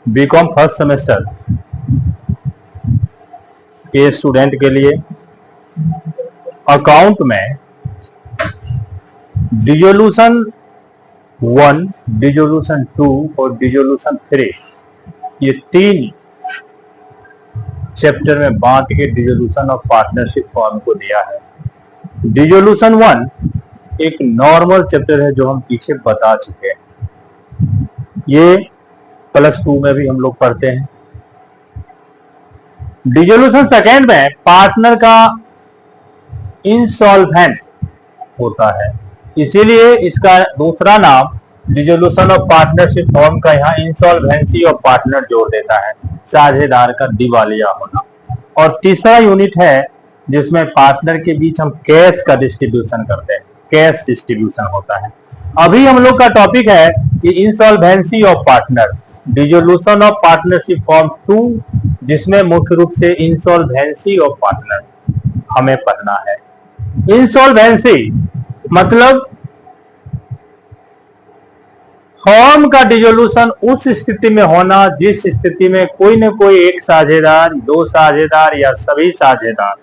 BCom first semester के student के लिए अकाउंट में डिसोल्यूशन 1, डिसोल्यूशन 2 और डिसोल्यूशन 3 ये 3 चैप्टर में बांट के डिसोल्यूशन ऑफ पार्टनरशिप फॉर्म को दिया है। डिसोल्यूशन 1 एक नॉर्मल चैप्टर है जो हम पीछे बता चुके हैं, ये +2 में भी हम लोग पढ़ते हैं। डिसोल्यूशन सेकेंड में पार्टनर का इंसॉल्वेंट होता है, इसीलिए इसका दूसरा नाम डिसोल्यूशन ऑफ पार्टनरशिप फॉर्म का यहाँ इंसॉल्वेंसी ऑफ पार्टनर जोड़ देता है, साझेदार का दिवालिया होना। और तीसरा यूनिट है जिसमें पार्टनर के बीच हम कैश का डिस्ट्रीब्यूशन करते हैं, कैश डिस्ट्रीब्यूशन होता है। अभी हम लोग का टॉपिक है कि insolvency of partner, dissolution of partnership form 2, जिसमें मुख्य रूप से इंसॉल्वेंसी ऑफ पार्टनर हमें पढ़ना है। इंसॉल्वेंसी मतलब फॉर्म का डिसोल्यूशन उस स्थिति में होना जिस स्थिति में कोई न कोई एक साझेदार, 2 साझेदार या सभी साझेदार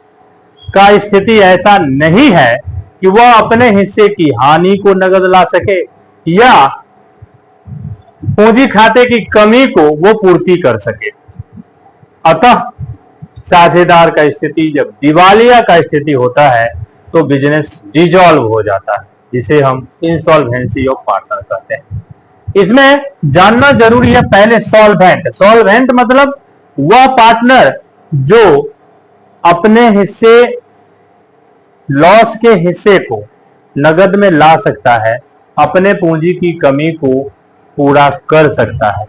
का स्थिति ऐसा नहीं है कि वह अपने हिस्से की हानि को नगद ला सके या पूंजी खाते की कमी को वो पूर्ति कर सके। अतः साझेदार का स्थिति जब दिवालिया का स्थिति होता है तो बिजनेस डिसॉल्व हो जाता है, जिसे हम इंसॉल्वेंसी ऑफ पार्टनर कहते हैं। इसमें जानना जरूरी है पहले सॉल्वेंट। सॉल्वेंट मतलब वह पार्टनर जो अपने हिस्से, लॉस के हिस्से को नगद में ला सकता है, अपने पूंजी की कमी को पूरा कर सकता है।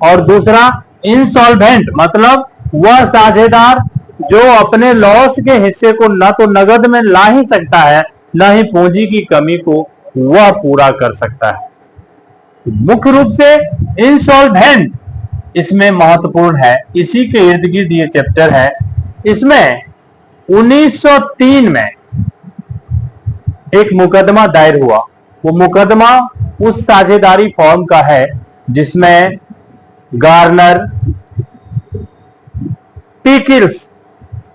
और दूसरा इंसॉल्वेंट मतलब वह साझेदार जो अपने लॉस के हिस्से को न तो नगद में ला ही सकता है, न ही पूंजी की कमी को वह पूरा कर सकता है। मुख्य रूप से इंसॉल्वेंट इसमें महत्वपूर्ण है, इसी के इर्द गिर्द ये चैप्टर है। इसमें 1903 में एक मुकदमा दायर हुआ। वो मुकदमा उस साझेदारी फॉर्म का है जिसमें गार्नर, पिकिल्स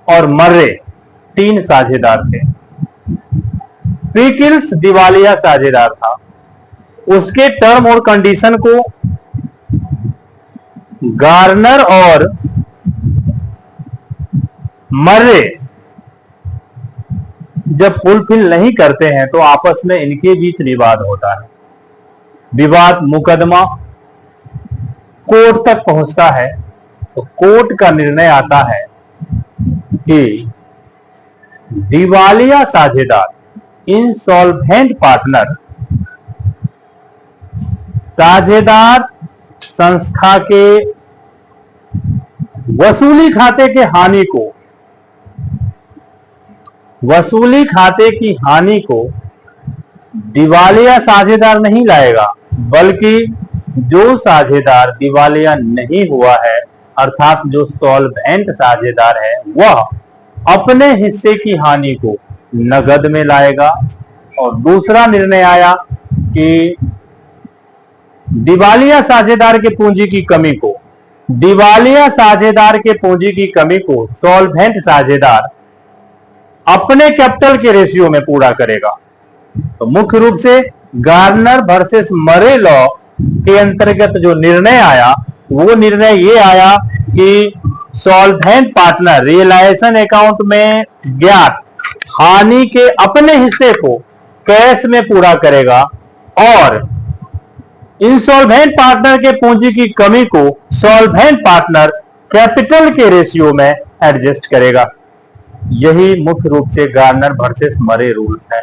और मर्रे 3 साझेदार थे। पिकिल्स दिवालिया साझेदार था, उसके टर्म और कंडीशन को गार्नर और मर्रे जब फुलफिल नहीं करते हैं तो आपस में इनके बीच विवाद होता है। विवाद मुकदमा कोर्ट तक पहुंचता है तो कोर्ट का निर्णय आता है कि दिवालिया साझेदार, इंसॉल्वेंट पार्टनर, साझेदार संस्था के वसूली खाते के हानि को, वसूली खाते की हानि को दिवालिया साझेदार नहीं लाएगा, बल्कि जो साझेदार दिवालिया नहीं हुआ है अर्थात जो सॉल्वेंट साझेदार है वह अपने हिस्से की हानि को नगद में लाएगा। और दूसरा निर्णय आया कि दिवालिया साझेदार के पूंजी की कमी को, दिवालिया साझेदार के पूंजी की कमी को सॉल्वेंट साझेदार अपने कैपिटल के रेशियो में पूरा करेगा। तो मुख्य रूप से गार्नर वर्सेस मरे लॉ के अंतर्गत जो निर्णय आया वो निर्णय ये आया कि सॉल्वेंट पार्टनर रियलाइजेशन अकाउंट में ज्ञात हानि के अपने हिस्से को कैश में पूरा करेगा और इंसॉल्वेंट पार्टनर के पूंजी की कमी को सॉल्वेंट पार्टनर कैपिटल के रेशियो में एडजस्ट करेगा। यही मुख्य रूप से गार्नर वर्सेस मरे रूल्स है।